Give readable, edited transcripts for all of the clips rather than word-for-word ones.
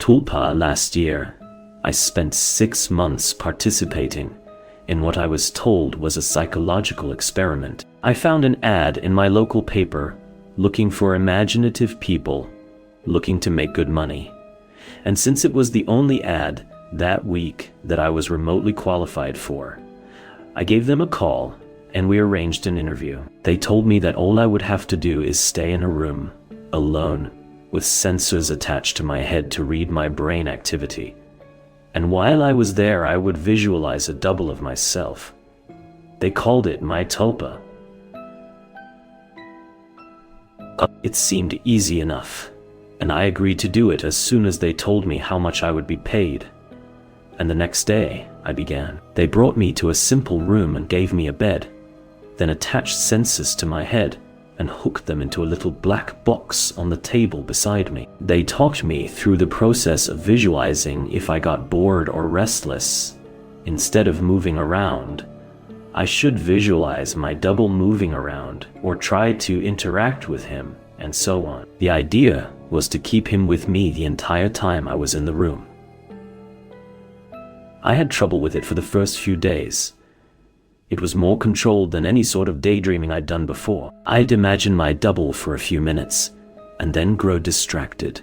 Tulpa. Last year, I spent 6 months participating in what I was told was a psychological experiment. I found an ad in my local paper looking for imaginative people looking to make good money. And since it was the only ad that week that I was remotely qualified for, I gave them a call and we arranged an interview. They told me that all I would have to do is stay in a room, alone, with sensors attached to my head to read my brain activity. And while I was there, I would visualize a double of myself. They called it my Tulpa. It seemed easy enough, and I agreed to do it as soon as they told me how much I would be paid. And the next day, I began. They brought me to a simple room and gave me a bed, then attached sensors to my head and hooked them into a little black box on the table beside me. They talked me through the process of visualizing if I got bored or restless. Instead of moving around, I should visualize my double moving around or try to interact with him, and so on. The idea was to keep him with me the entire time I was in the room. I had trouble with it for the first few days. It was more controlled than any sort of daydreaming I'd done before. I'd imagine my double for a few minutes, and then grow distracted.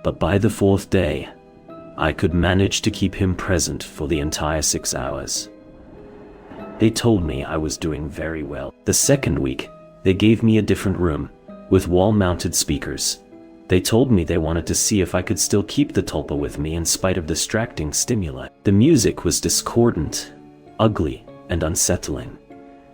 But by the 4th day, I could manage to keep him present for the entire 6 hours. They told me I was doing very well. The second week, they gave me a different room, with wall-mounted speakers. They told me they wanted to see if I could still keep the Tulpa with me in spite of distracting stimuli. The music was discordant, ugly, and unsettling,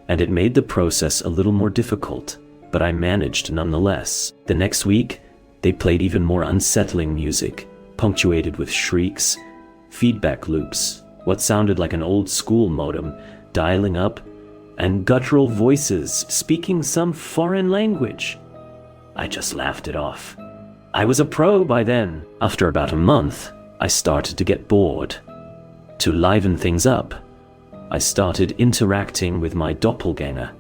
and it made the process a little more difficult, but I managed nonetheless. The next week, they played even more unsettling music, punctuated with shrieks, feedback loops, what sounded like an old-school modem dialing up, and guttural voices speaking some foreign language. I just laughed it off. I was a pro by then. After about a month, I started to get bored. To liven things up, I started interacting with my doppelganger.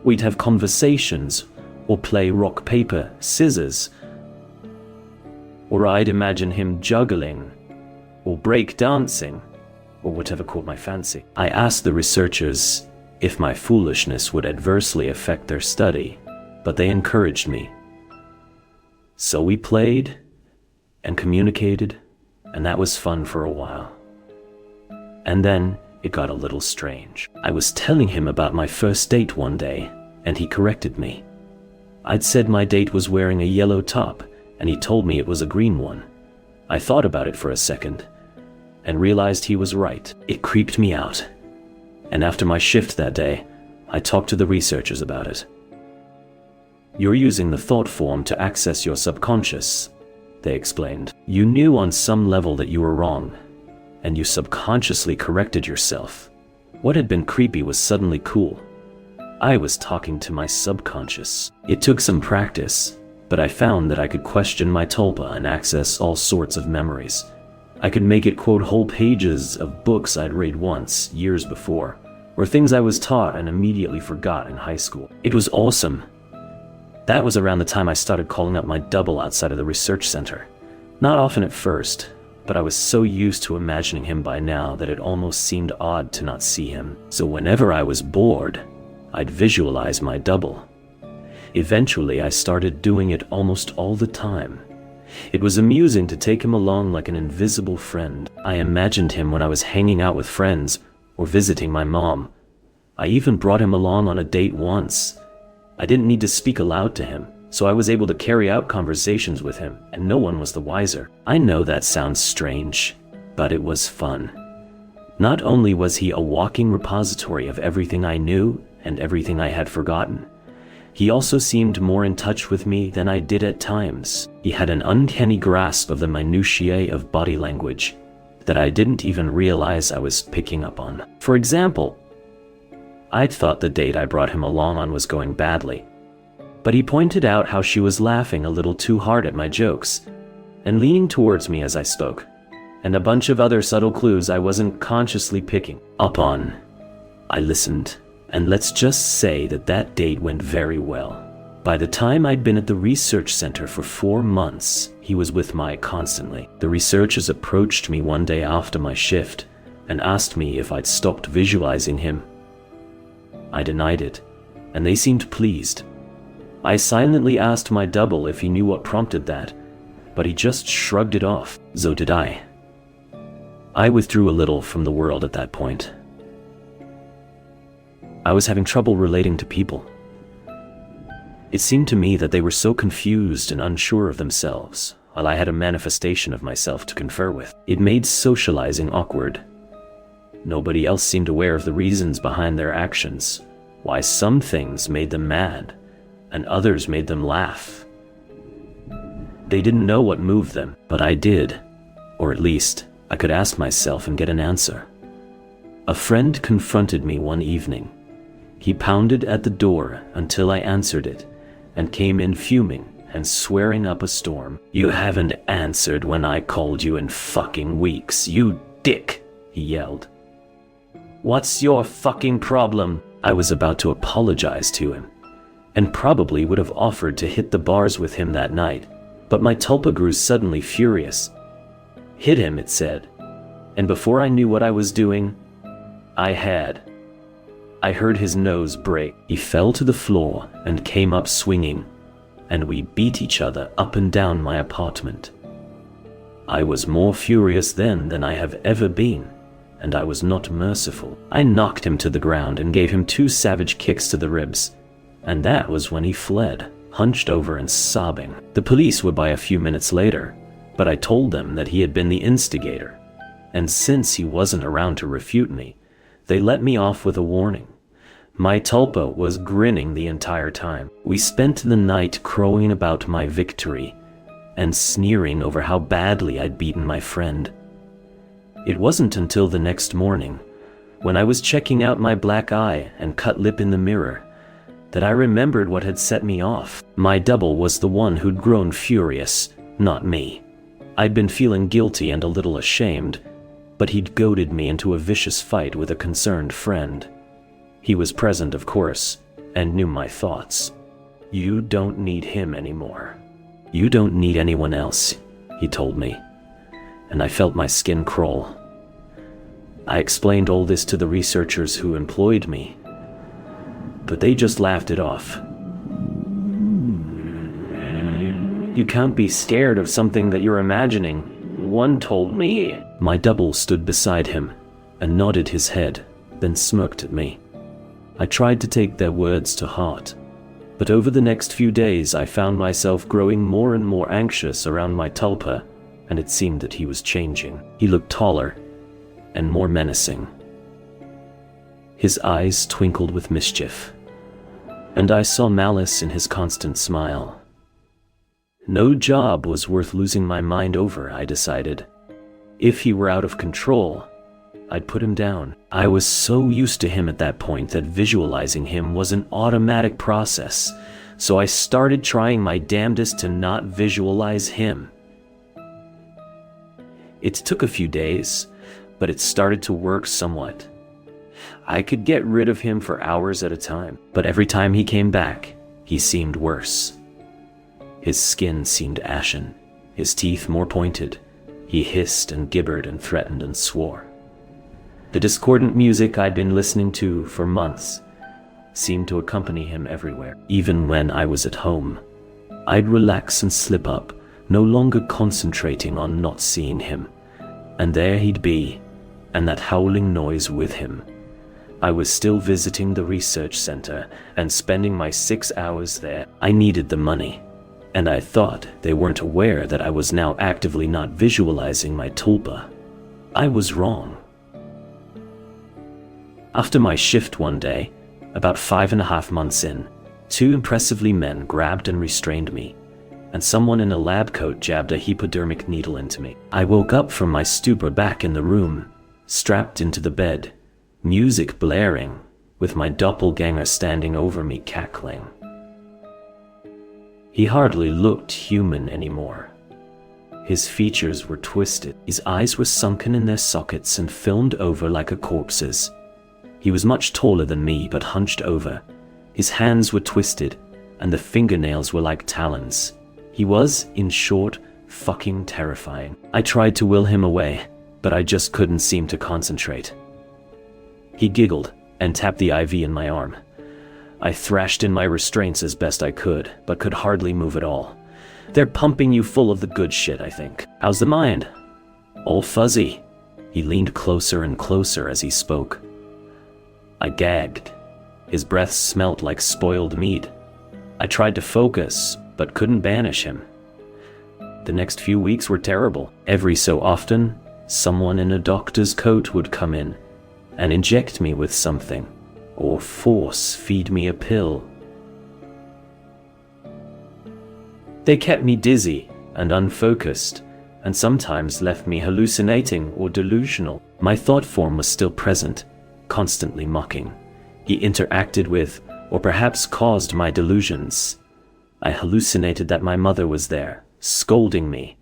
We'd have conversations, or play rock, paper, scissors, or I'd imagine him juggling, or break dancing, or whatever caught my fancy. I asked the researchers if my foolishness would adversely affect their study, but they encouraged me. So we played and communicated, and that was fun for a while. And then it got a little strange. I was telling him about my first date one day, and he corrected me. I'd said my date was wearing a yellow top, and he told me it was a green one. I thought about it for a second, and realized he was right. It creeped me out. And after my shift that day, I talked to the researchers about it. You're using the thought form to access your subconscious, they explained. You knew on some level that you were wrong, and you subconsciously corrected yourself. What had been creepy was suddenly cool. I was talking to my subconscious. It took some practice, but I found that I could question my Tulpa and access all sorts of memories. I could make it quote whole pages of books I'd read once, years before, or things I was taught and immediately forgot in high school. It was awesome. That was around the time I started calling up my double outside of the research center. Not often at first, but I was so used to imagining him by now that it almost seemed odd to not see him. So whenever I was bored, I'd visualize my double. Eventually, I started doing it almost all the time. It was amusing to take him along like an invisible friend. I imagined him when I was hanging out with friends or visiting my mom. I even brought him along on a date once. I didn't need to speak aloud to him, so I was able to carry out conversations with him, and no one was the wiser. I know that sounds strange, but it was fun. Not only was he a walking repository of everything I knew and everything I had forgotten, he also seemed more in touch with me than I did at times. He had an uncanny grasp of the minutiae of body language that I didn't even realize I was picking up on. For example, I'd thought the date I brought him along on was going badly, but he pointed out how she was laughing a little too hard at my jokes and leaning towards me as I spoke, and a bunch of other subtle clues I wasn't consciously picking up on. I listened, and let's just say that that date went very well. By the time I'd been at the research center for 4 months, he was with me constantly. The researchers approached me one day after my shift and asked me if I'd stopped visualizing him. I denied it, and they seemed pleased. I silently asked my double if he knew what prompted that, but he just shrugged it off. So did I. I withdrew a little from the world at that point. I was having trouble relating to people. It seemed to me that they were so confused and unsure of themselves, while I had a manifestation of myself to confer with. It made socializing awkward. Nobody else seemed aware of the reasons behind their actions, why some things made them mad, and others made them laugh. They didn't know what moved them, but I did, or at least I could ask myself and get an answer. A friend confronted me one evening. He pounded at the door until I answered it, and came in fuming and swearing up a storm. "You haven't answered when I called you in fucking weeks, you dick," he yelled. "What's your fucking problem?" I was about to apologize to him, and probably would have offered to hit the bars with him that night, but my tulpa grew suddenly furious. "Hit him," it said, and before I knew what I was doing, I had. I heard his nose break. He fell to the floor and came up swinging, and we beat each other up and down my apartment. I was more furious then than I have ever been, and I was not merciful. I knocked him to the ground and gave him 2 savage kicks to the ribs, and that was when he fled, hunched over and sobbing. The police were by a few minutes later, but I told them that he had been the instigator, and since he wasn't around to refute me, they let me off with a warning. My tulpa was grinning the entire time. We spent the night crowing about my victory and sneering over how badly I'd beaten my friend. It wasn't until the next morning, when I was checking out my black eye and cut lip in the mirror, that I remembered what had set me off. My double was the one who'd grown furious, not me. I'd been feeling guilty and a little ashamed, but he'd goaded me into a vicious fight with a concerned friend. He was present, of course, and knew my thoughts. "You don't need him anymore. You don't need anyone else," he told me, and I felt my skin crawl. I explained all this to the researchers who employed me, but they just laughed it off. "You can't be scared of something that you're imagining. One told me." My double stood beside him and nodded his head, then smirked at me. I tried to take their words to heart, but over the next few days I found myself growing more and more anxious around my tulpa, and it seemed that he was changing. He looked taller and more menacing. His eyes twinkled with mischief, and I saw malice in his constant smile. No job was worth losing my mind over, I decided. If he were out of control, I'd put him down. I was so used to him at that point that visualizing him was an automatic process, so I started trying my damnedest to not visualize him. It took a few days, but it started to work somewhat. I could get rid of him for hours at a time, but every time he came back, he seemed worse. His skin seemed ashen, his teeth more pointed. He hissed and gibbered and threatened and swore. The discordant music I'd been listening to for months seemed to accompany him everywhere. Even when I was at home, I'd relax and slip up, no longer concentrating on not seeing him. And there he'd be, and that howling noise with him. I was still visiting the research center and spending my 6 hours there. I needed the money, and I thought they weren't aware that I was now actively not visualizing my tulpa. I was wrong. After my shift one day, about 5.5 months in, 2 impressively men grabbed and restrained me, and someone in a lab coat jabbed a hypodermic needle into me. I woke up from my stupor back in the room, strapped into the bed, music blaring, with my doppelganger standing over me cackling. He hardly looked human anymore. His features were twisted, his eyes were sunken in their sockets and filmed over like a corpse's. He was much taller than me, but hunched over. His hands were twisted, and the fingernails were like talons. He was, in short, fucking terrifying. I tried to will him away, but I just couldn't seem to concentrate. He giggled and tapped the IV in my arm. I thrashed in my restraints as best I could, but could hardly move at all. They're pumping you full of the good shit, I think. How's the mind? All fuzzy. He leaned closer and closer as he spoke. I gagged. His breath smelt like spoiled meat. I tried to focus, but couldn't banish him. The next few weeks were terrible. Every so often, someone in a doctor's coat would come in and inject me with something, or force feed me a pill. They kept me dizzy and unfocused, and sometimes left me hallucinating or delusional. My thought form was still present, constantly mocking. He interacted with, or perhaps caused, my delusions. I hallucinated that my mother was there, scolding me,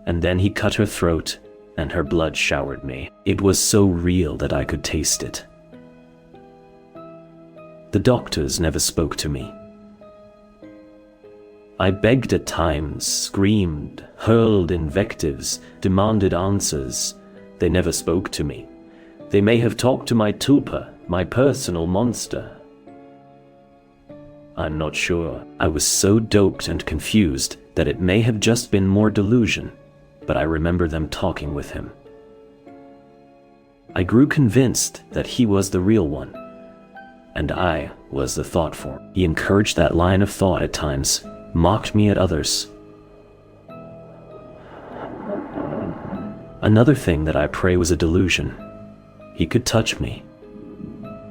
and then he cut her throat, and her blood showered me. It was so real that I could taste it. The doctors never spoke to me. I begged at times, screamed, hurled invectives, demanded answers. They never spoke to me. They may have talked to my Tulpa, my personal monster. I'm not sure. I was so doped and confused that it may have just been more delusion, but I remember them talking with him. I grew convinced that he was the real one, and I was the thought form. He encouraged that line of thought at times, mocked me at others. Another thing that I pray was a delusion. He could touch me.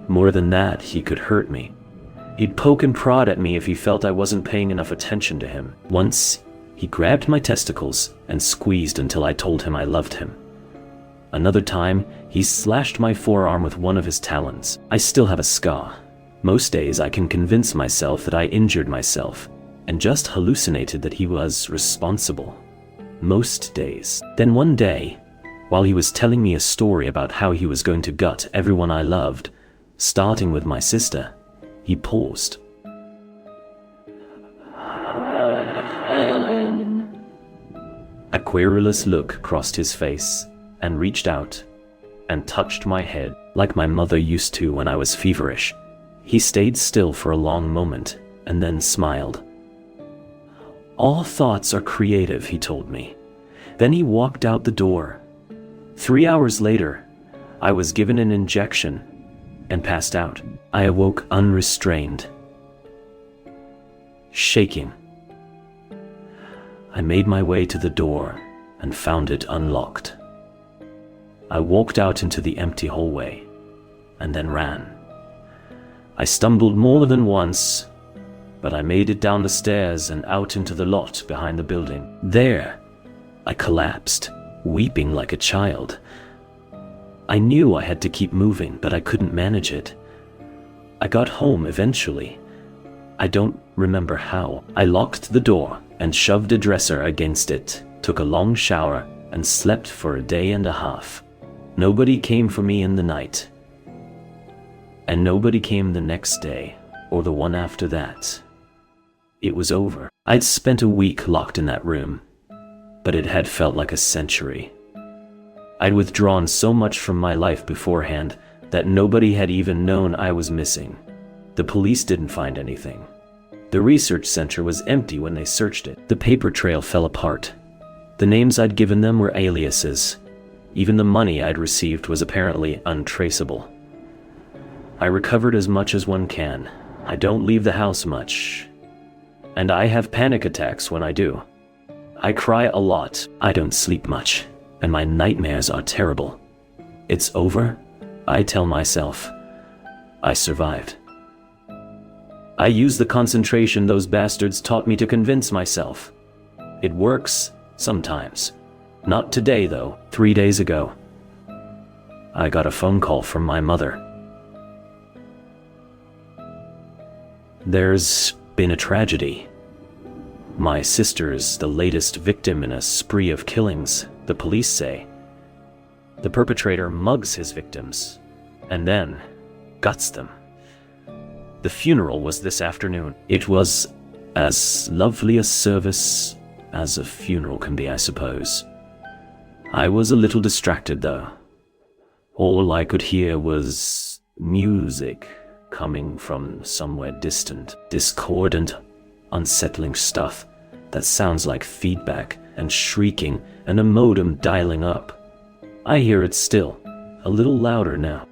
More than that, he could hurt me. He'd poke and prod at me if he felt I wasn't paying enough attention to him. Once, he grabbed my testicles and squeezed until I told him I loved him. Another time, he slashed my forearm with one of his talons. I still have a scar. Most days I can convince myself that I injured myself and just hallucinated that he was responsible. Most days. Then one day, while he was telling me a story about how he was going to gut everyone I loved, starting with my sister, he paused. A querulous look crossed his face and reached out and touched my head like my mother used to when I was feverish. He stayed still for a long moment and then smiled. All thoughts are creative, he told me. Then he walked out the door. 3 hours later, I was given an injection and passed out. I awoke unrestrained, shaking. I made my way to the door and found it unlocked. I walked out into the empty hallway and then ran. I stumbled more than once, but I made it down the stairs and out into the lot behind the building. There, I collapsed, weeping like a child. I knew I had to keep moving, but I couldn't manage it. I got home eventually. I don't remember how. I locked the door and shoved a dresser against it, took a long shower, and slept for a day and a half. Nobody came for me in the night. And nobody came the next day, or the one after that. It was over. I'd spent a week locked in that room, but it had felt like a century. I'd withdrawn so much from my life beforehand that nobody had even known I was missing. The police didn't find anything. The research center was empty when they searched it. The paper trail fell apart. The names I'd given them were aliases. Even the money I'd received was apparently untraceable. I recovered as much as one can. I don't leave the house much. And I have panic attacks when I do. I cry a lot. I don't sleep much. And my nightmares are terrible. It's over, I tell myself. I survived. I use the concentration those bastards taught me to convince myself. It works, sometimes. Not today, though. 3 days ago, I got a phone call from my mother. There's been a tragedy. My sister's the latest victim in a spree of killings, the police say. The perpetrator mugs his victims, and then guts them. The funeral was this afternoon. It was As lovely a service as a funeral can be, I suppose. I was a little distracted, though. All I could hear was music coming from somewhere distant, discordant, unsettling stuff that sounds like feedback and shrieking and a modem dialing up. I hear it still, a little louder now.